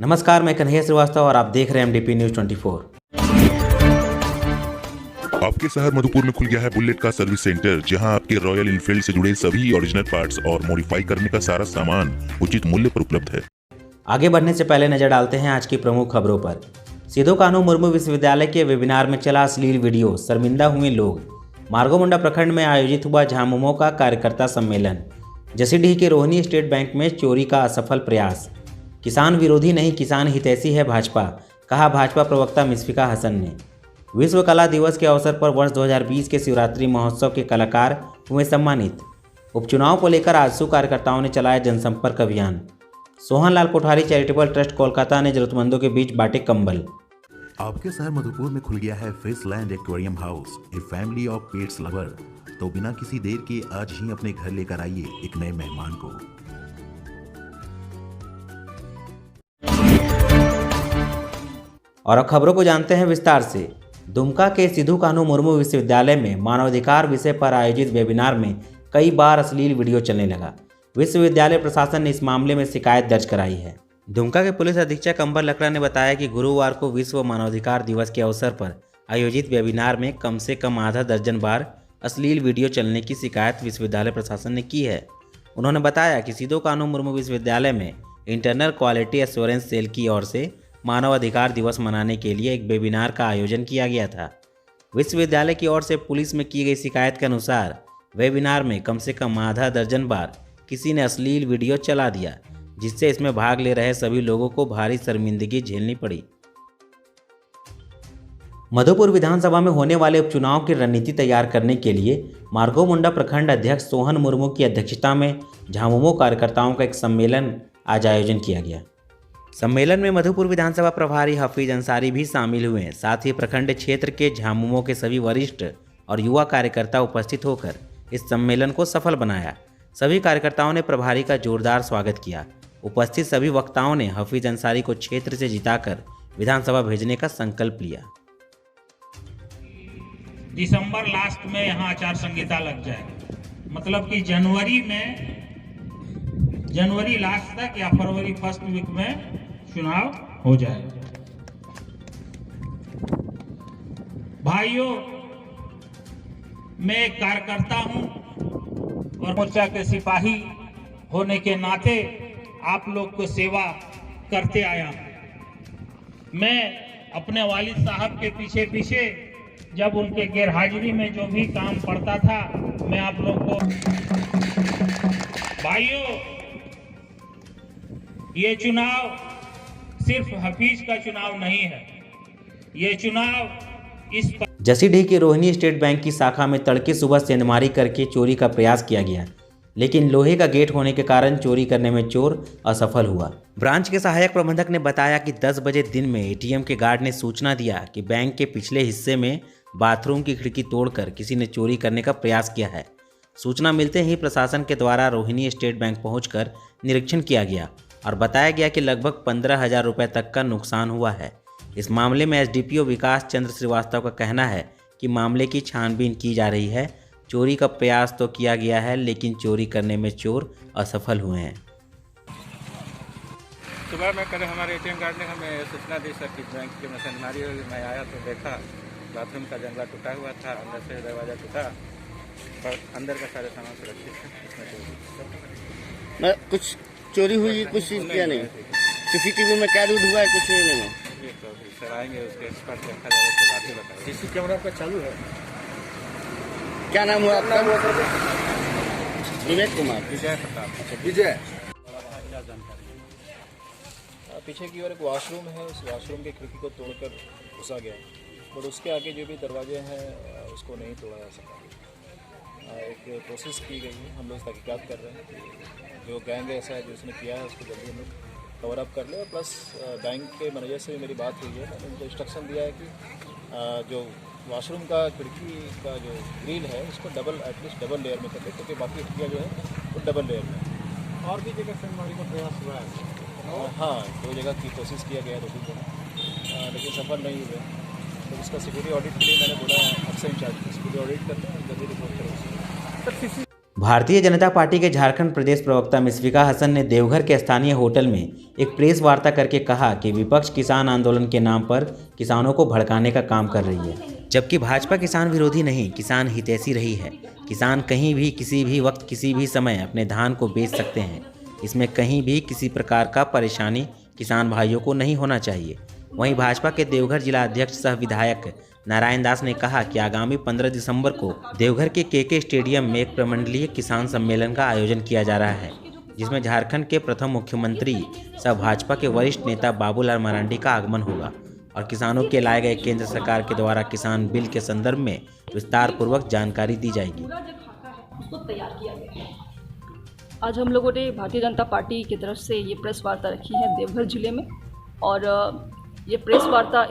नमस्कार, मैं कन्हैया श्रीवास्तव और आप देख रहे हैं MDP न्यूज 24। आपके शहर मधुपुर में खुल गया है बुलेट का सर्विस सेंटर, जहां आपके रॉयल इनफील्ड से जुड़े सभी ओरिजिनल पार्ट्स और मॉडिफाई करने का सारा सामान उचित मूल्य पर उपलब्ध है। आगे बढ़ने से पहले नजर डालते हैं आज की प्रमुख खबरों पर। सिधो कान्हू मुर्मू विश्वविद्यालय के वेबिनार में चला अश्लील वीडियो, शर्मिंदा हुए लोग। मार्गोमुंडा प्रखंड में आयोजित हुआ झामुमो का कार्यकर्ता सम्मेलन। जसीडीह के रोहिणी स्टेट बैंक में चोरी का असफल प्रयास। किसान विरोधी नहीं, किसान हितैषी है भाजपा, कहा भाजपा प्रवक्ता मुशफिका हसन ने। विश्व कला दिवस के अवसर पर वर्ष 2020 के शिवरात्रि महोत्सव के कलाकार हुए सम्मानित। उपचुनाव को लेकर आजसू कार्यकर्ताओं ने चलाया जनसंपर्क अभियान। सोहनलाल कोठारी चैरिटेबल ट्रस्ट कोलकाता ने जरूरतमंदों के बीच बांटे कंबल। आपके शहर मधुपुर में खुल गया है Fishland aquarium house, a family of pets lover. तो बिना किसी देर के आज ही अपने घर लेकर आइए एक नए मेहमान को। और अब खबरों को जानते हैं विस्तार से। दुमका के सिधो कान्हू मुर्मू विश्वविद्यालय में मानवाधिकार विषय पर आयोजित वेबिनार में कई बार अश्लील वीडियो चलने लगा। विश्वविद्यालय प्रशासन ने इस मामले में शिकायत दर्ज कराई है। दुमका के पुलिस अधीक्षक अंबर लकड़ा ने बताया कि गुरुवार को विश्व मानवाधिकार दिवस के अवसर पर आयोजित वेबिनार में कम से कम आधा दर्जन बार अश्लील वीडियो चलने की शिकायत विश्वविद्यालय प्रशासन ने की है। उन्होंने बताया कि सिधो कान्हू मुर्मू विश्वविद्यालय में इंटरनल क्वालिटी एश्योरेंस सेल की ओर से मानवाधिकार दिवस मनाने के लिए एक वेबिनार का आयोजन किया गया था। विश्वविद्यालय की ओर से पुलिस में की गई शिकायत के अनुसार वेबिनार में कम से कम आधा दर्जन बार किसी ने अश्लील वीडियो चला दिया, जिससे इसमें भाग ले रहे सभी लोगों को भारी शर्मिंदगी झेलनी पड़ी। मधुपुर विधानसभा में होने वाले उपचुनाव की रणनीति तैयार करने के लिए मार्गोमुंडा प्रखंड अध्यक्ष सोहन मुर्मू की अध्यक्षता में झामुमो कार्यकर्ताओं का एक सम्मेलन आज आयोजन किया गया। सम्मेलन में मधुपुर विधानसभा प्रभारी हफीज अंसारी भी शामिल हुए। साथ ही प्रखंड क्षेत्र के झामुमो के सभी वरिष्ठ और युवा कार्यकर्ता उपस्थित होकर इस सम्मेलन को सफल बनाया। सभी कार्यकर्ताओं ने प्रभारी का जोरदार स्वागत किया। उपस्थित सभी वक्ताओं ने हफीज अंसारी को क्षेत्र से जिताकर विधानसभा भेजने का संकल्प लिया। दिसंबर लास्ट में यहाँ आचार संहिता लग जाए, मतलब कि जनवरी लास्ट तक या फरवरी फर्स्ट वीक में चुनाव हो जाए। भाइयों, मैं एक कार्यकर्ता हूं और मोर्चा के सिपाही होने के नाते आप लोग को सेवा करते आया हूं। मैं अपने वालिद साहब के पीछे पीछे जब उनके गैरहाजिरी में जो भी काम पड़ता था, मैं आप लोग को भाइयों, ये चुनाव सिर्फ हफीज का चुनाव नहीं है, ये चुनाव इस जसीडीह के रोहिणी स्टेट बैंक की शाखा में तड़के सुबह सेंधमारी करके चोरी का प्रयास किया गया, लेकिन लोहे का गेट होने के कारण चोरी करने में चोर असफल हुआ। ब्रांच के सहायक प्रबंधक ने बताया कि 10 बजे दिन में एटीएम के गार्ड ने सूचना दिया कि बैंक के पिछले हिस्से में बाथरूम की खिड़की तोड़कर किसी ने चोरी करने का प्रयास किया है। सूचना मिलते ही प्रशासन के द्वारा रोहिणी स्टेट बैंक पहुंचकर निरीक्षण किया गया और बताया गया कि लगभग 15,000 रुपये तक का नुकसान हुआ है। इस मामले में एसडीपीओ विकास चंद्र श्रीवास्तव का कहना है कि मामले की छानबीन की जा रही है। चोरी का प्रयास तो किया गया है, लेकिन चोरी करने में चोर असफल हुए हैं। सुबह में कल हमारे एटीएम गार्ड ने हमें सूचना दी सर कि बैंक की मशीनरी हुई। मैं आया तो देखा बाथरूम का जंगला टूटा हुआ था, अंदर से दरवाज़ा टूटा, पर अंदर का सारे सामान सुरक्षित है। कुछ चोरी हुई, कुछ चीज़ किया नहीं। सीसीटीवी में कैद हुआ है, कुछ नहीं। ये तो सर आएंगे, उसके एक्सपर्ट देखा जाए, उसके बाद ही बताएंगे। सीसी कैमरा आपका चालू है? क्या नाम हुआ आपका? विवेक कुमार। विजय प्रताप। विजय। क्या जानकारी है? पीछे की ओर एक वॉशरूम है, उस वॉशरूम की खिड़की को तोड़कर घुसा गया, बट उसके आगे जो भी दरवाजे हैं उसको नहीं तोड़ा जा सका। एक कोशिश की गई है, हम लोग तहकीकात कर रहे हैं कि जो गैंग ऐसा है जो उसने किया है उसको जल्दी हम लोग कवर अप कर ले। और प्लस बैंक के मैनेजर से मेरी बात हुई है, मैंने उनको इंस्ट्रक्शन दिया है कि जो वॉशरूम का खिड़की का जो ग्रिल है उसको एटलीस्ट डबल लेयर में कर ले, क्योंकि बाकी खिड़कियाँ जो है वो डबल लेयर में। और भी जगह सेंधमारी का प्रयास हुआ है? हाँ, 2 जगह की कोशिश किया गया 2 जगह, लेकिन सफल नहीं हुए। तो उसका सिक्योरिटी ऑडिट के लिए मैंने बोला अफसर इंचार्ज को सिक्योरिटी ऑडिट करते हैं, जल्दी रिपोर्ट करें। भारतीय जनता पार्टी के झारखंड प्रदेश प्रवक्ता मिसफिका हसन ने देवघर के स्थानीय होटल में एक प्रेस वार्ता करके कहा कि विपक्ष किसान आंदोलन के नाम पर किसानों को भड़काने का काम कर रही है, जबकि भाजपा किसान विरोधी नहीं, किसान हितैषी रही है। किसान कहीं भी किसी भी वक्त किसी भी समय अपने धान को बेच सकते हैं। इसमें कहीं भी किसी प्रकार का परेशानी किसान भाइयों को नहीं होना चाहिए। वहीं भाजपा के देवघर जिला अध्यक्ष सह विधायक नारायण दास ने कहा कि आगामी 15 दिसंबर को देवघर के केके स्टेडियम में एक प्रमंडलीय किसान सम्मेलन का आयोजन किया जा रहा है, जिसमें झारखंड के प्रथम मुख्यमंत्री सह भाजपा के वरिष्ठ नेता बाबूलाल मरांडी का आगमन होगा और किसानों के लाए गए केंद्र सरकार के द्वारा किसान बिल के संदर्भ में विस्तार पूर्वक जानकारी दी जाएगी। उसको तैयार किया गया है। आज हम लोगों ने भारतीय जनता पार्टी की तरफ से ये प्रेस वार्ता रखी है देवघर जिले में, और ये प्रेस वार्ता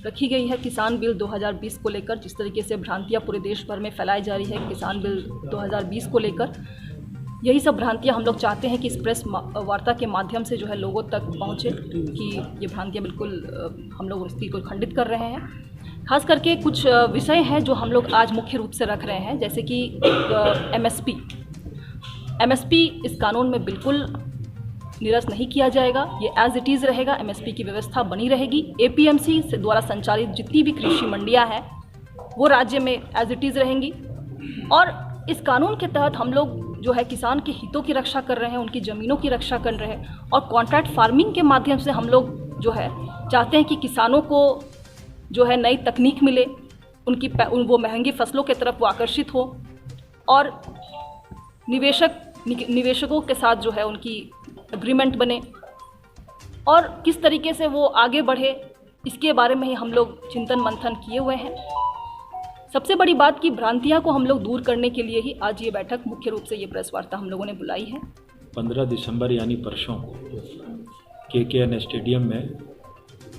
रखी गई है किसान बिल 2020 को लेकर। जिस तरीके से भ्रांतियां पूरे देश भर में फैलाई जा रही है किसान बिल 2020 को लेकर, यही सब भ्रांतियां हम लोग चाहते हैं कि इस प्रेस वार्ता के माध्यम से जो है लोगों तक पहुंचे कि ये भ्रांतियां बिल्कुल हम लोग इसकी को खंडित कर रहे हैं। खास करके कुछ विषय हैं जो हम लोग आज मुख्य रूप से रख रहे हैं, जैसे कि एमएसपी इस कानून में बिल्कुल निरस्त नहीं किया जाएगा, ये एज इट इज़ रहेगा। एमएसपी की व्यवस्था बनी रहेगी। एपीएमसी से द्वारा संचालित जितनी भी कृषि मंडियां हैं वो राज्य में एज इट इज़ रहेंगी। और इस कानून के तहत हम लोग जो है किसान के हितों की रक्षा कर रहे हैं, उनकी ज़मीनों की रक्षा कर रहे हैं, और कॉन्ट्रैक्ट फार्मिंग के माध्यम से हम लोग जो है चाहते हैं कि किसानों को जो है नई तकनीक मिले, वो महंगी फसलों की तरफ वो आकर्षित हो, और निवेशकों के साथ जो है उनकी एग्रीमेंट बने और किस तरीके से वो आगे बढ़े, इसके बारे में ही हम लोग चिंतन मंथन किए हुए हैं। सबसे बड़ी बात की भ्रांतियां को हम लोग दूर करने के लिए ही आज ये बैठक मुख्य रूप से ये प्रेस वार्ता हम लोगों ने बुलाई है। 15 दिसंबर यानी परसों को केकेएन स्टेडियम में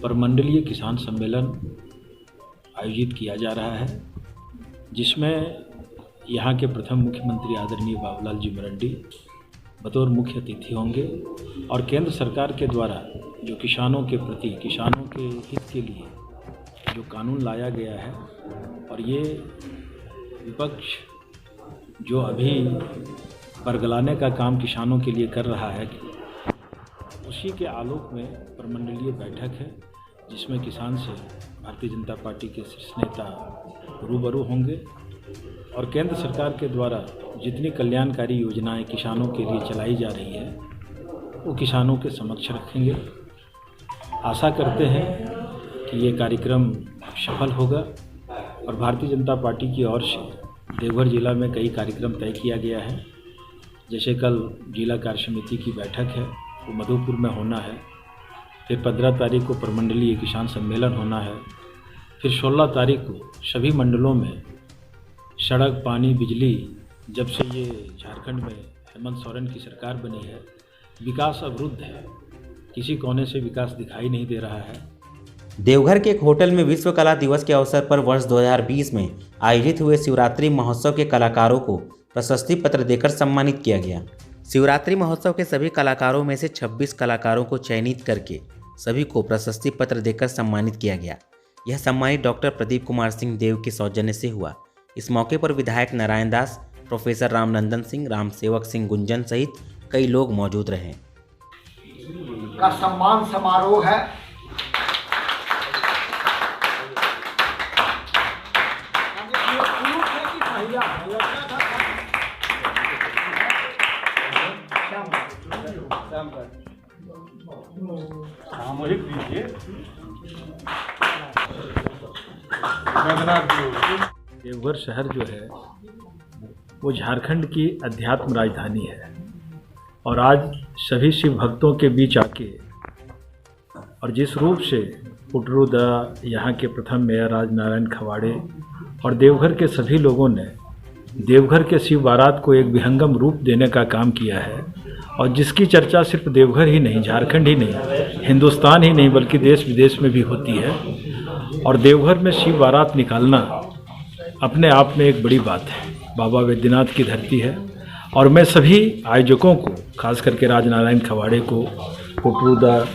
प्रमंडलीय किसान सम्मेलन आयोजित किया जा रहा है, जिसमें यहाँ के प्रथम मुख्यमंत्री आदरणीय बाबूलाल जी मरांडी बतौर मुख्य अतिथि होंगे, और केंद्र सरकार के द्वारा जो किसानों के प्रति, किसानों के हित के लिए जो कानून लाया गया है, और ये विपक्ष जो अभी बरगलाने का काम किसानों के लिए कर रहा है, उसी के आलोक में प्रमंडलीय बैठक है, जिसमें किसान से भारतीय जनता पार्टी के शीर्ष नेता रूबरू होंगे, और केंद्र सरकार के द्वारा जितनी कल्याणकारी योजनाएं किसानों के लिए चलाई जा रही है वो किसानों के समक्ष रखेंगे। आशा करते हैं कि ये कार्यक्रम सफल होगा, और भारतीय जनता पार्टी की ओर से देवघर जिला में कई कार्यक्रम तय किया गया है। जैसे कल जिला कार्य समिति की बैठक है, वो मधुपुर में होना है, फिर 15 तारीख को प्रमंडलीय किसान सम्मेलन होना है, फिर 16 तारीख को सभी मंडलों में सड़क, पानी, बिजली, जब से ये झारखंड में हेमंत सोरेन की सरकार बनी है, विकास अवरुद्ध है, किसी कोने से विकास दिखाई नहीं दे रहा है। देवघर के एक होटल में विश्व कला दिवस के अवसर पर वर्ष 2020 में आयोजित हुए शिवरात्रि महोत्सव के कलाकारों को प्रशस्ति पत्र देकर सम्मानित किया गया। शिवरात्रि महोत्सव के सभी कलाकारों में से 26 कलाकारों को चयनित करके सभी को प्रशस्ति पत्र देकर सम्मानित किया गया। यह सम्मानित डॉक्टर प्रदीप कुमार सिंह देव के सौजन्य से हुआ। इस मौके पर विधायक नारायण दास, प्रोफेसर रामनंदन सिंह, राम सेवक सिंह गुंजन सहित कई लोग मौजूद रहे। का सम्मान समारोह है। सामूहिक दीजिए। देवघर शहर जो है वो झारखंड की अध्यात्म राजधानी है, और आज सभी शिव भक्तों के बीच आके और जिस रूप से पुटरूदा, यहाँ के प्रथम मेयर राजनारायण खवाड़े और देवघर के सभी लोगों ने देवघर के शिव बारात को एक विहंगम रूप देने का काम किया है, और जिसकी चर्चा सिर्फ देवघर ही नहीं, झारखंड ही नहीं, हिंदुस्तान ही नहीं बल्कि देश विदेश में भी होती है। और देवघर में शिव बारात निकालना अपने आप में एक बड़ी बात है। बाबा वैद्यनाथ की धरती है, और मैं सभी आयोजकों को, खास करके राजनारायण खवाड़े को, पुटरूदा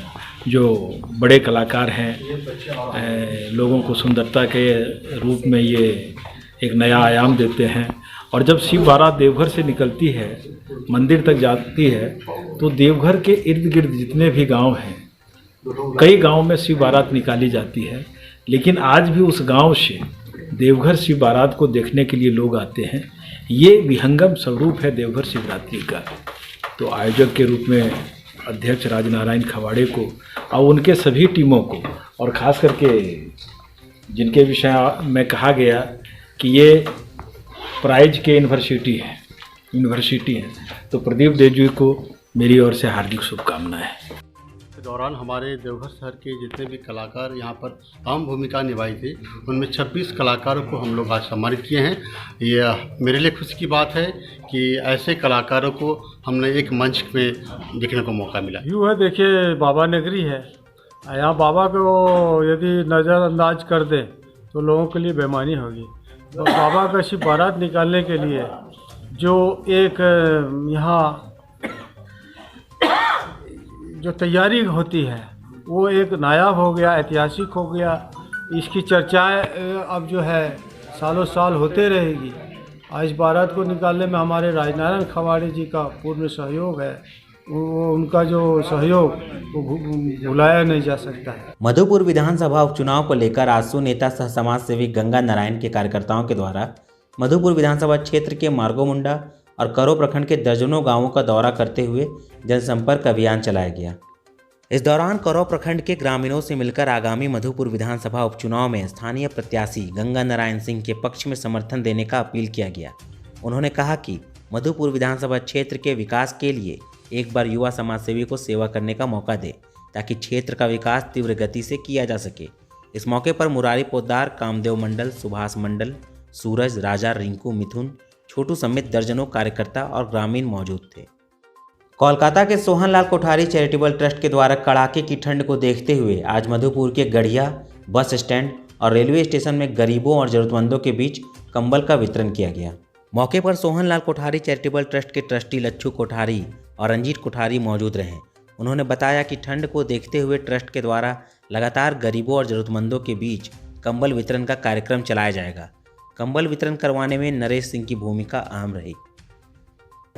जो बड़े कलाकार हैं, लोगों को सुंदरता के रूप में ये एक नया आयाम देते हैं, और जब शिव बारात देवघर से निकलती है, मंदिर तक जाती है, तो देवघर के इर्द गिर्द जितने भी गांव हैं, कई गांव में शिव बारात निकाली जाती है। लेकिन आज भी उस गांव से देवघर शिव बारात को देखने के लिए लोग आते हैं। ये विहंगम स्वरूप है देवघर शिवरात्रि का। तो आयोजक के रूप में अध्यक्ष राजनारायण खवाड़े को और उनके सभी टीमों को, और ख़ास करके जिनके विषय में कहा गया कि ये प्राइज के यूनिवर्सिटी है, तो प्रदीप देव जी को मेरी ओर से हार्दिक शुभकामनाएं। के दौरान हमारे देवघर शहर के जितने भी कलाकार यहाँ पर अहम भूमिका निभाई थी, उनमें 26 कलाकारों को हम लोग आज सम्मानित किए हैं। ये मेरे लिए खुशी की बात है कि ऐसे कलाकारों को हमने एक मंच में देखने को मौका मिला। यूँ है, देखिए बाबा नगरी है, यहाँ बाबा को यदि नज़रअंदाज कर दे तो लोगों के लिए बेईमानी होगी। तो बाबा का शिव बारात निकालने के लिए जो एक यहाँ जो तैयारी होती है वो एक नायाब हो गया, ऐतिहासिक हो गया। इसकी चर्चाएं अब जो है सालों साल होते रहेगी। इस बारात को निकालने में हमारे राजनारायण खवाड़े जी का पूर्ण सहयोग है। वो उनका जो सहयोग वो भुलाया नहीं जा सकता है। मधुपुर विधानसभा उपचुनाव को लेकर आसू नेता सह समाज सेवी गंगा नारायण के कार्यकर्ताओं के द्वारा मधुपुर विधानसभा क्षेत्र के मार्गोमुंडा और करो प्रखंड के दर्जनों गांवों का दौरा करते हुए जनसंपर्क अभियान चलाया गया। इस दौरान करो प्रखंड के ग्रामीणों से मिलकर आगामी मधुपुर विधानसभा उपचुनाव में स्थानीय प्रत्याशी गंगा नारायण सिंह के पक्ष में समर्थन देने का अपील किया गया। उन्होंने कहा कि मधुपुर विधानसभा क्षेत्र के विकास के लिए एक बार युवा समाजसेवी को सेवा करने का मौका दे, ताकि क्षेत्र का विकास तीव्र गति से किया जा सके। इस मौके पर मुरारी पोद्दार, कामदेव मंडल, सुभाष मंडल, सूरज, राजा, रिंकू, मिथुन, छोटू समेत दर्जनों कार्यकर्ता और ग्रामीण मौजूद थे। कोलकाता के सोहनलाल कोठारी चैरिटेबल ट्रस्ट के द्वारा कड़ाके की ठंड को देखते हुए आज मधुपुर के गढ़िया बस स्टैंड और रेलवे स्टेशन में गरीबों और जरूरतमंदों के बीच कंबल का वितरण किया गया। मौके पर सोहनलाल कोठारी चैरिटेबल ट्रस्ट के ट्रस्टी लच्छू कोठारी और रंजीत कोठारी मौजूद रहे। उन्होंने बताया कि ठंड को देखते हुए ट्रस्ट के द्वारा लगातार गरीबों और जरूरतमंदों के बीच कंबल वितरण का कार्यक्रम चलाया जाएगा। कंबल वितरण करवाने में नरेश सिंह की भूमिका अहम रही।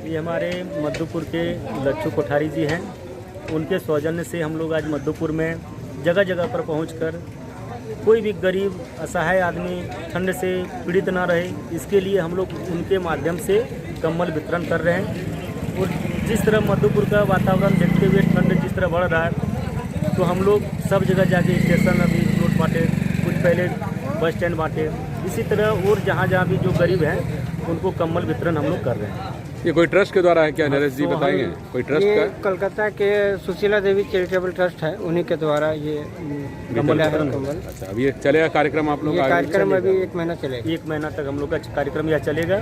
ये हमारे मधुपुर के लच्छू कोठारी जी हैं। उनके सौजन्य से हम लोग आज मधुपुर में जगह जगह पर पहुंचकर कोई भी गरीब असहाय आदमी ठंड से पीड़ित ना रहे, इसके लिए हम लोग उनके माध्यम से कंबल वितरण कर रहे हैं। और जिस तरह मधुपुर का वातावरण देखते हुए ठंड जिस तरह बढ़ रहा है, तो हम लोग सब जगह जाके स्टेशन अभी रोड बांटे, कुछ पहले बस स्टैंड बांटे, इसी तरह और जहाँ जहाँ भी जो गरीब हैं उनको कंबल वितरण हम लोग कर रहे हैं। ये कोई ट्रस्ट के द्वारा है क्या नरेश जी, बताएंगे? कोई ट्रस्ट का? कलकत्ता के सुशीला देवी चैरिटेबल ट्रस्ट है, उन्हीं के द्वारा ये कंबल है। अच्छा, अभी ये चलेगा कार्यक्रम आप लोग? कार्यक्रम अभी 1 महीना चलेगा। 1 महीना तक हम लोग का कार्यक्रम यह चलेगा।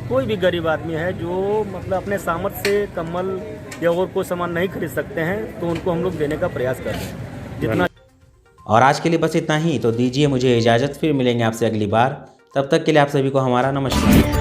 कोई भी गरीब आदमी है जो मतलब अपने सामर्थ्य से कंबल या और कोई सामान नहीं खरीद सकते हैं, तो उनको हम लोग देने का प्रयास कर रहे हैं जितना। और आज के लिए बस इतना ही। तो दीजिए मुझे इजाज़त, फिर मिलेंगे आपसे अगली बार। तब तक के लिए आप सभी को हमारा नमस्कार।